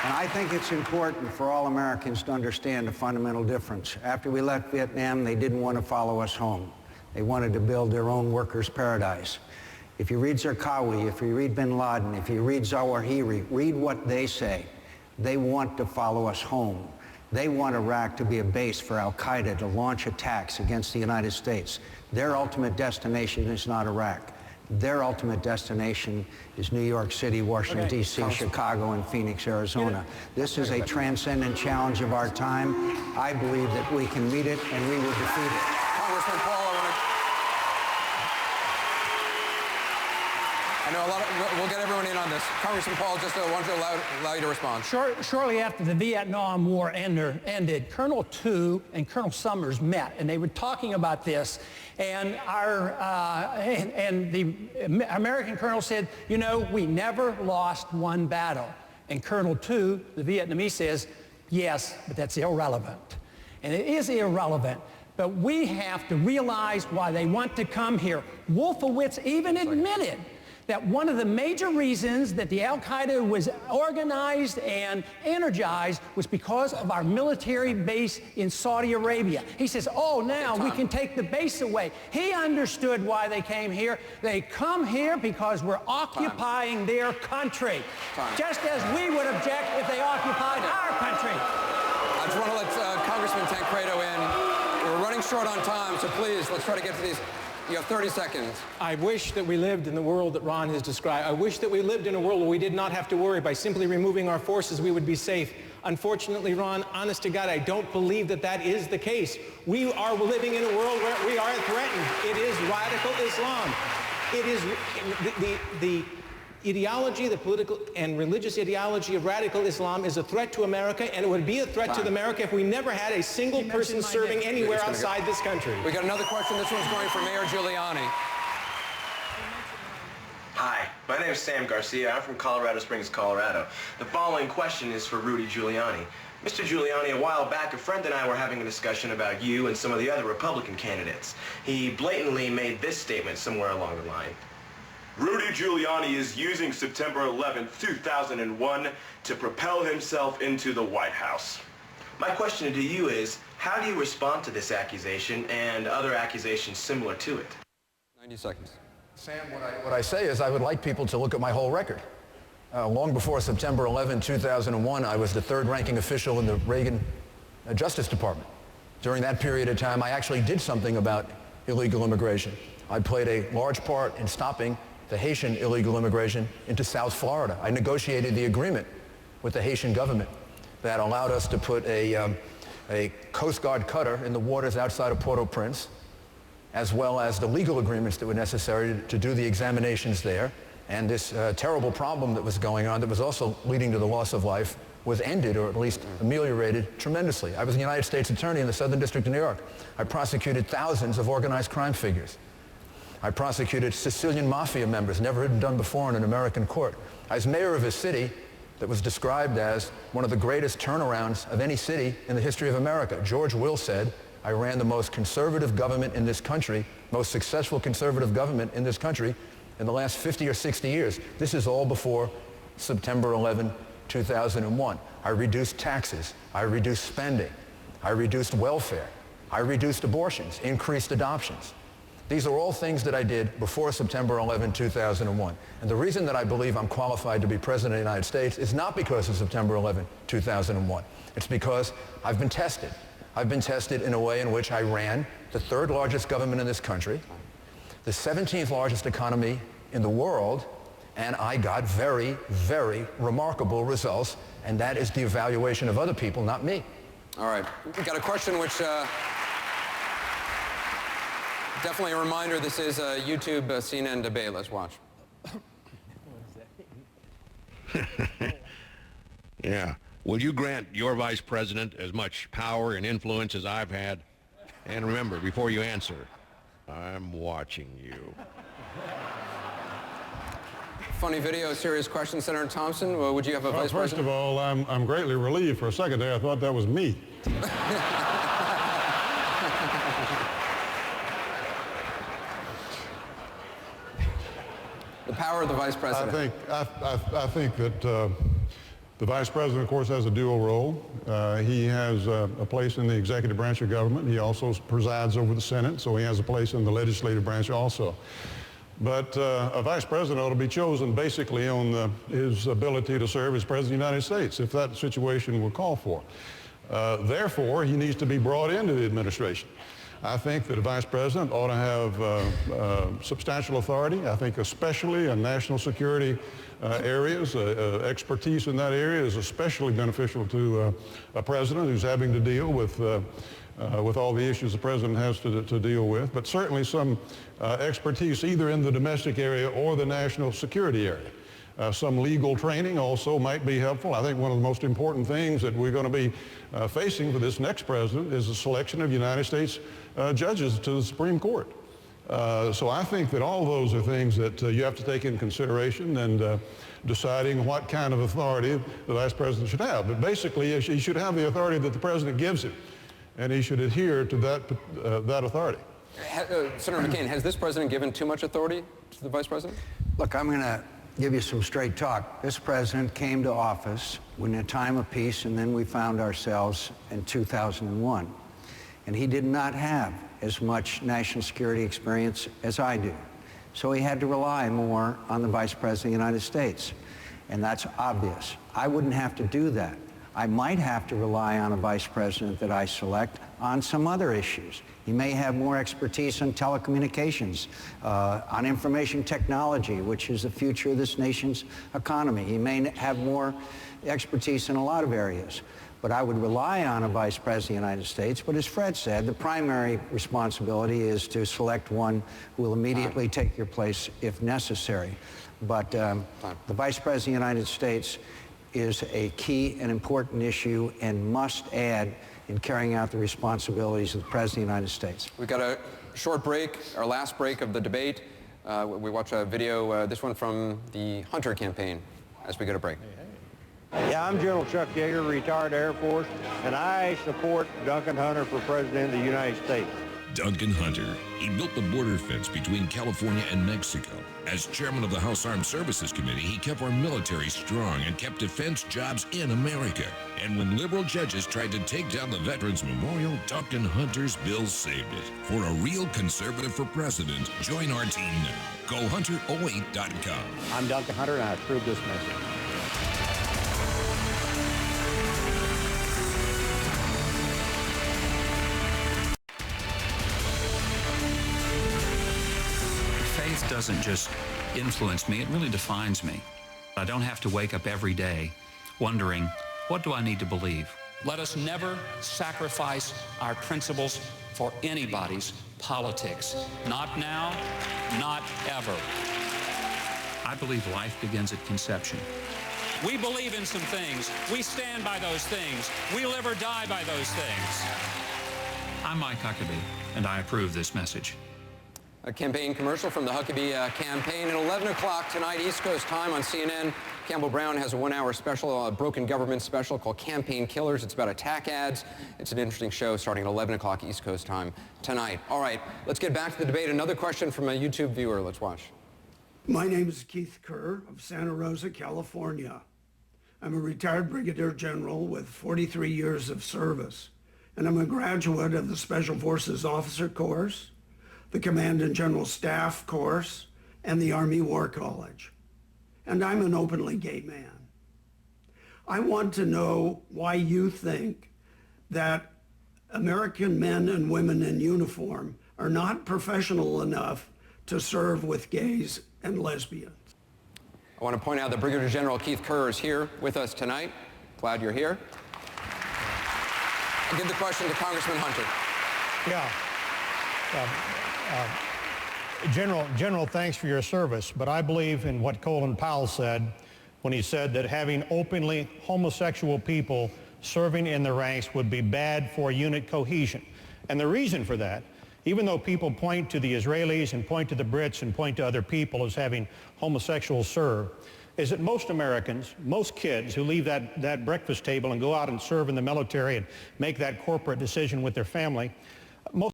And I think it's important for all Americans to understand a fundamental difference. After we left Vietnam, they didn't want to follow us home. They wanted to build their own workers' paradise. If you read Zarqawi, if you read bin Laden, if you read Zawahiri, read what they say. They want to follow us home. They want Iraq to be a base for al-Qaeda to launch attacks against the United States. Their ultimate destination is not Iraq. Their ultimate destination is New York City, Washington, D.C., Chicago, and Phoenix, Arizona. This is a transcendent challenge of our time. I believe that we can meet it, and we will defeat it. Congressman Paul, I know a lot of, we'll get everyone in on this. Congressman Paul, just want to allow you to respond. Shortly after the Vietnam War ended, Colonel Tu and Colonel Summers met, and they were talking about this. And the American colonel said, you know, we never lost one battle. And Colonel Tu, the Vietnamese, says, yes, but that's irrelevant. And it is irrelevant. But we have to realize why they want to come here. Wolfowitz even admitted that one of the major reasons that the al-Qaeda was organized and energized was because of our military base in Saudi Arabia. He says, oh, now we can take the base away. He understood why they came here. They come here because we're occupying their country, just as we would object if they occupied our country. I just want to let Congressman Tancredo in. We're running short on time, so please, let's try to get to these. You have 30 seconds. I wish that we lived in the world that Ron has described. I wish that we lived in a world where we did not have to worry. By simply removing our forces, we would be safe. Unfortunately, Ron, honest to God, I don't believe that that is the case. We are living in a world where we are threatened. It is radical Islam. It is the ideology, the political and religious ideology of radical Islam is a threat to America, and it would be a threat to America if we never had a single person serving anywhere outside this country. We got another question. This one's going for Mayor Giuliani. Hi, my name is Sam Garcia. I'm from Colorado Springs, Colorado. The following question is for Rudy Giuliani. Mr. Giuliani, a while back, a friend and I were having a discussion about you and some of the other Republican candidates. He blatantly made this statement somewhere along the line. Rudy Giuliani is using September 11th, 2001 to propel himself into the White House. My question to you is, how do you respond to this accusation and other accusations similar to it? 90 seconds. Sam, what I say is I would like people to look at my whole record. Long before September 11, 2001, I was the third-ranking official in the Reagan Justice Department. During that period of time, I actually did something about illegal immigration. I played a large part in stopping the Haitian illegal immigration into South Florida. I negotiated the agreement with the Haitian government that allowed us to put a Coast Guard cutter in the waters outside of Port-au-Prince, as well as the legal agreements that were necessary to do the examinations there. And this terrible problem that was going on that was also leading to the loss of life was ended, or at least ameliorated tremendously. I was the United States Attorney in the Southern District of New York. I prosecuted thousands of organized crime figures. I prosecuted Sicilian mafia members, never had been done before in an American court. I was mayor of a city that was described as one of the greatest turnarounds of any city in the history of America. George Will said, I ran the most conservative government in this country, most successful conservative government in this country in the last 50 or 60 years. This is all before September 11, 2001. I reduced taxes. I reduced spending. I reduced welfare. I reduced abortions, increased adoptions. These are all things that I did before September 11, 2001. And the reason that I believe I'm qualified to be President of the United States is not because of September 11, 2001. It's because I've been tested. I've been tested in a way in which I ran the third largest government in this country, the 17th largest economy in the world, and I got very, very remarkable results, and that is the evaluation of other people, not me. All right. We've got a question which... definitely a reminder, this is a YouTube CNN debate. Let's watch. Yeah. Will you grant your vice president as much power and influence as I've had? And remember, before you answer, I'm watching you. Funny video, serious question. Senator Thompson, would you have a vice president? First of all, I'm greatly relieved. For a second there, I thought that was me. The power of the vice president. I think that The Vice President, of course, has a dual role. He has a place in the executive branch of government. He also presides over the Senate, so he has a place in the legislative branch also. But a Vice President ought to be chosen basically on his ability to serve as President of the United States, if that situation would call for. Therefore, he needs to be brought into the administration. I think that a Vice President ought to have substantial authority. I think especially in national security areas, expertise in that area is especially beneficial to a president who's having to deal with all the issues the president has to deal with, but certainly some expertise either in the domestic area or the national security area. Some legal training also might be helpful. I think one of the most important things that we're going to be facing for this next president is the selection of United States judges to the Supreme Court. So I think that all those are things that you have to take into consideration and deciding what kind of authority the Vice President should have. But basically, he should have the authority that the President gives him, and he should adhere to that authority. Senator McCain, has this president given too much authority to the Vice President? Look, I'm going to give you some straight talk. This president came to office in a time of peace, and then we found ourselves in 2001. And he did not have as much national security experience as I do. So he had to rely more on the Vice President of the United States. And that's obvious. I wouldn't have to do that. I might have to rely on a Vice President that I select on some other issues. He may have more expertise on telecommunications, on information technology, which is the future of this nation's economy. He may have more expertise in a lot of areas. But I would rely on a Vice President of the United States. But as Fred said, the primary responsibility is to select one who will immediately take your place if necessary. But the Vice President of the United States is a key and important issue and must add in carrying out the responsibilities of the President of the United States. We've got a short break, our last break of the debate. We watch a video, this one from the Hunter campaign, as we go to break. Yeah, I'm General Chuck Yeager, retired Air Force, and I support Duncan Hunter for President of the United States. Duncan Hunter. He built the border fence between California and Mexico. As chairman of the House Armed Services Committee, he kept our military strong and kept defense jobs in America. And when liberal judges tried to take down the Veterans Memorial, Duncan Hunter's bill saved it. For a real conservative for president, join our team now. Go Hunter08.com. I'm Duncan Hunter, and I approve this message. Faith doesn't just influence me, it really defines me. I don't have to wake up every day wondering, what do I need to believe? Let us never sacrifice our principles for anybody's politics. Not now, not ever. I believe life begins at conception. We believe in some things. We stand by those things. We live or die by those things. I'm Mike Huckabee, and I approve this message. A campaign commercial from the Huckabee campaign at 11 o'clock tonight, East Coast time on CNN. Campbell Brown has a one-hour special, a broken government special called Campaign Killers. It's about attack ads. It's an interesting show starting at 11 o'clock East Coast time tonight. All right, let's get back to the debate. Another question from a YouTube viewer. Let's watch. My name is Keith Kerr of Santa Rosa, California. I'm a retired brigadier general with 43 years of service, and I'm a graduate of the Special Forces Officer Course, the Command and General Staff course, and the Army War College. And I'm an openly gay man. I want to know why you think that American men and women in uniform are not professional enough to serve with gays and lesbians. I want to point out that Brigadier General Keith Kerr is here with us tonight. Glad you're here. I'll give the question to Congressman Hunter. General, thanks for your service, but I believe in what Colin Powell said when he said that having openly homosexual people serving in the ranks would be bad for unit cohesion. And the reason for that, even though people point to the Israelis and point to the Brits and point to other people as having homosexuals serve, is that most Americans, most kids who leave that breakfast table and go out and serve in the military and make that corporate decision with their family, most